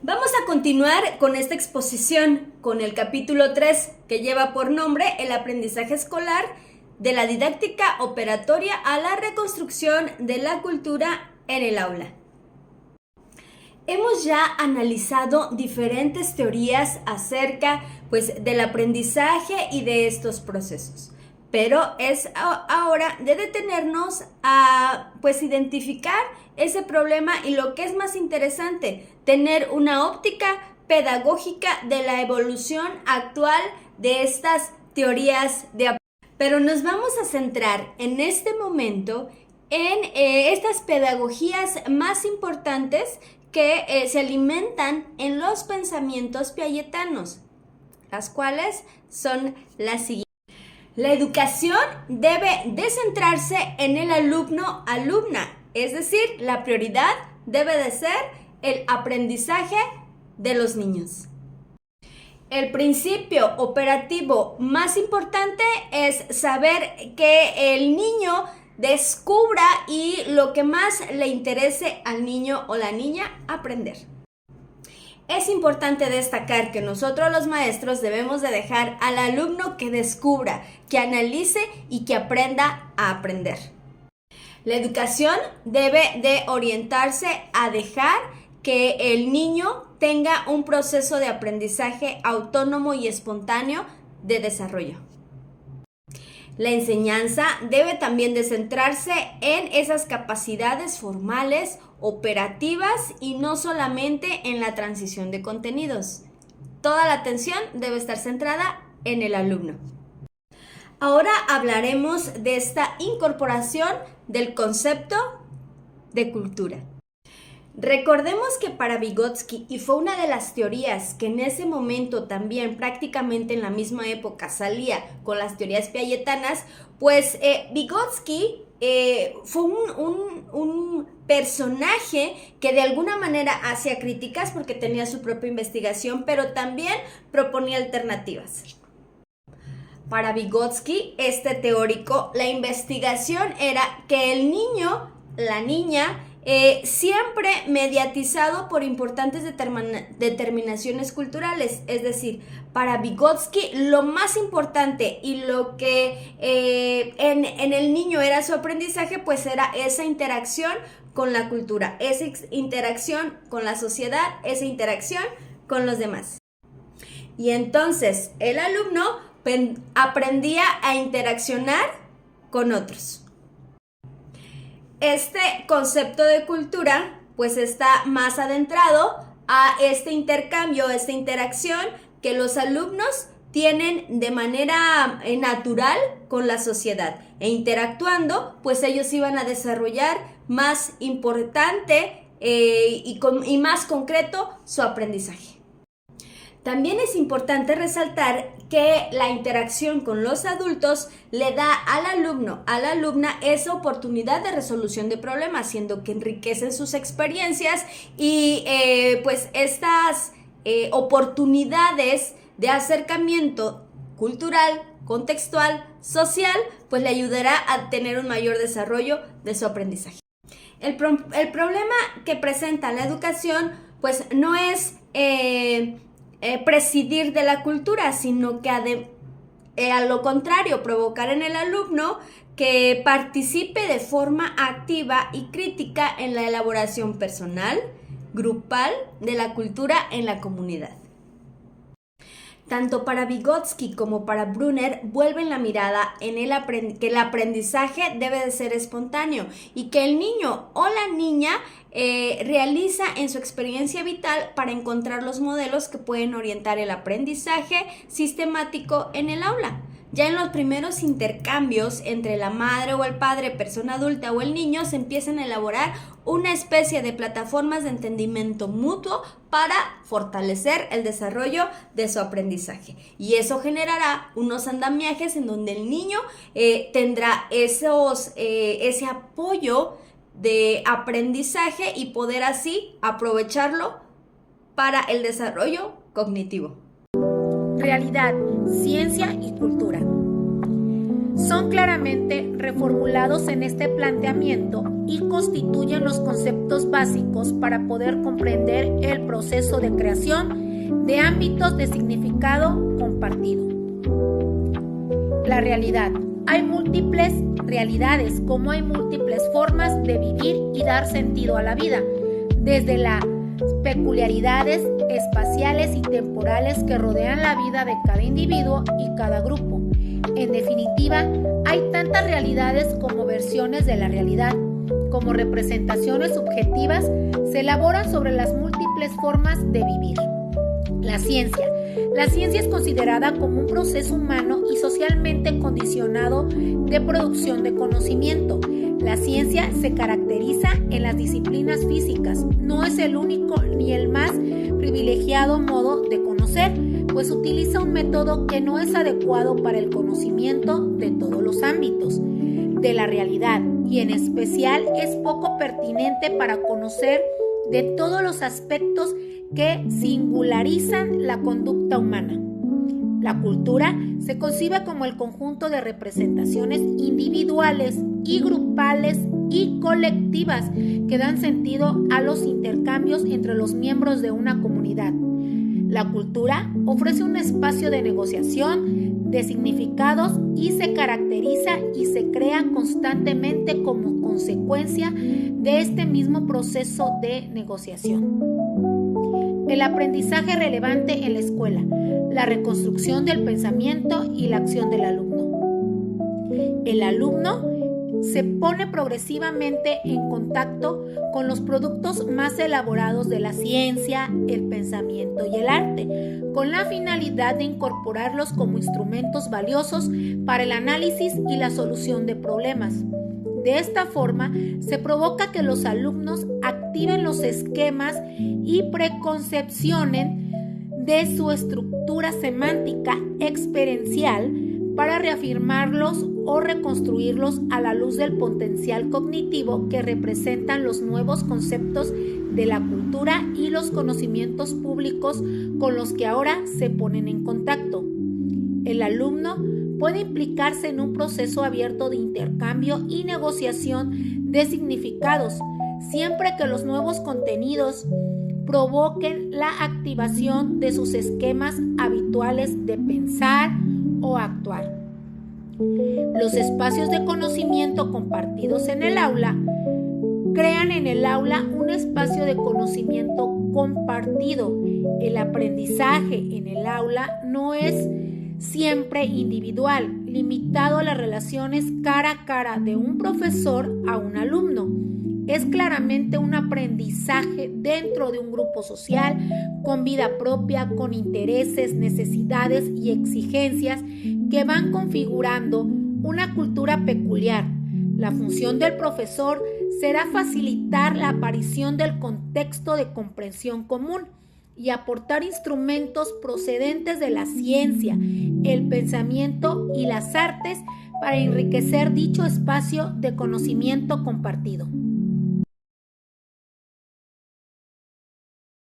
Vamos a continuar con esta exposición con el capítulo 3 que lleva por nombre El aprendizaje escolar de la didáctica operatoria a la reconstrucción de la cultura en el aula. Hemos ya analizado diferentes teorías acerca del aprendizaje y de estos procesos, pero es ahora de detenernos a identificar ese problema y lo que es más interesante, tener una óptica pedagógica de la evolución actual de estas teorías de aprendizaje. Pero nos vamos a centrar en este momento en estas pedagogías más importantes que se alimentan en los pensamientos piagetanos, las cuales son las siguientes. La educación debe de centrarse en el alumno-alumna, es decir, la prioridad debe de ser el aprendizaje de los niños. El principio operativo más importante es saber que el niño descubra y lo que más le interese al niño o la niña aprender. Es importante destacar que nosotros los maestros debemos de dejar al alumno que descubra, que analice y que aprenda a aprender. La educación debe de orientarse a dejar que el niño tenga un proceso de aprendizaje autónomo y espontáneo de desarrollo. La enseñanza debe también de centrarse en esas capacidades formales, operativas y no solamente en la transición de contenidos. Toda la atención debe estar centrada en el alumno. Ahora hablaremos de esta incorporación del concepto de cultura. Recordemos que para Vygotsky, y fue una de las teorías que en ese momento también prácticamente en la misma época salía con las teorías piagetanas, Vygotsky fue un personaje que de alguna manera hacía críticas porque tenía su propia investigación, pero también proponía alternativas. Para Vygotsky, este teórico, la investigación era que el niño, la niña, siempre mediatizado por importantes determinaciones culturales, es decir, para Vygotsky lo más importante y lo que en el niño era su aprendizaje, pues era esa interacción con la cultura, esa interacción con la sociedad, esa interacción con los demás. Y entonces el alumno aprendía a interaccionar con otros. Este concepto de cultura pues está más adentrado a este intercambio, esta interacción que los alumnos tienen de manera natural con la sociedad e interactuando pues ellos iban a desarrollar más importante y más concreto su aprendizaje. También es importante resaltar que la interacción con los adultos le da al alumno, a la alumna, esa oportunidad de resolución de problemas, siendo que enriquecen sus experiencias y estas oportunidades de acercamiento cultural, contextual, social, pues le ayudará a tener un mayor desarrollo de su aprendizaje. El problema que presenta la educación pues no es prescindir de la cultura, sino que a lo contrario, provocar en el alumno que participe de forma activa y crítica en la elaboración personal, grupal, de la cultura en la comunidad. Tanto para Vygotsky como para Brunner vuelven la mirada en que el aprendizaje debe de ser espontáneo y que el niño o la niña realiza en su experiencia vital para encontrar los modelos que pueden orientar el aprendizaje sistemático en el aula. Ya en los primeros intercambios entre la madre o el padre, persona adulta o el niño, se empiezan a elaborar una especie de plataformas de entendimiento mutuo para fortalecer el desarrollo de su aprendizaje. Y eso generará unos andamiajes en donde el niño tendrá ese apoyo de aprendizaje y poder así aprovecharlo para el desarrollo cognitivo. Realidad, ciencia y cultura. son claramente reformulados en este planteamiento y constituyen los conceptos básicos para poder comprender el proceso de creación de ámbitos de significado compartido. La realidad. Hay múltiples realidades, como hay múltiples formas de vivir y dar sentido a la vida, desde las peculiaridades espaciales y temporales que rodean la vida de cada individuo y cada grupo. En definitiva, hay tantas realidades como versiones de la realidad. Como representaciones subjetivas, se elaboran sobre las múltiples formas de vivir. La ciencia. La ciencia es considerada como un proceso humano y socialmente condicionado de producción de conocimiento. La ciencia se caracteriza en las disciplinas físicas. No es el único ni el más privilegiado modo de conocer, pues utiliza un método que no es adecuado para el conocimiento de todos los ámbitos de la realidad, y en especial es poco pertinente para conocer de todos los aspectos que singularizan la conducta humana. La cultura se concibe como el conjunto de representaciones individuales y grupales y colectivas que dan sentido a los intercambios entre los miembros de una comunidad. La cultura ofrece un espacio de negociación de significados y se caracteriza y se crea constantemente como consecuencia de este mismo proceso de negociación. El aprendizaje relevante en la escuela, la reconstrucción del pensamiento y la acción del alumno. El alumno se pone progresivamente en contacto con los productos más elaborados de la ciencia, el pensamiento y el arte, con la finalidad de incorporarlos como instrumentos valiosos para el análisis y la solución de problemas. De esta forma, se provoca que los alumnos activen los esquemas y preconcepciones de su estructura semántica experiencial para reafirmarlos o reconstruirlos a la luz del potencial cognitivo que representan los nuevos conceptos de la cultura y los conocimientos públicos con los que ahora se ponen en contacto. El alumno puede implicarse en un proceso abierto de intercambio y negociación de significados, siempre que los nuevos contenidos provoquen la activación de sus esquemas habituales de pensar o actuar. Los espacios de conocimiento compartidos en el aula crean en el aula un espacio de conocimiento compartido. El aprendizaje en el aula no es siempre individual, limitado a las relaciones cara a cara de un profesor a un alumno. Es claramente un aprendizaje dentro de un grupo social, con vida propia, con intereses, necesidades y exigencias que van configurando una cultura peculiar. La función del profesor será facilitar la aparición del contexto de comprensión común y aportar instrumentos procedentes de la ciencia, el pensamiento y las artes para enriquecer dicho espacio de conocimiento compartido.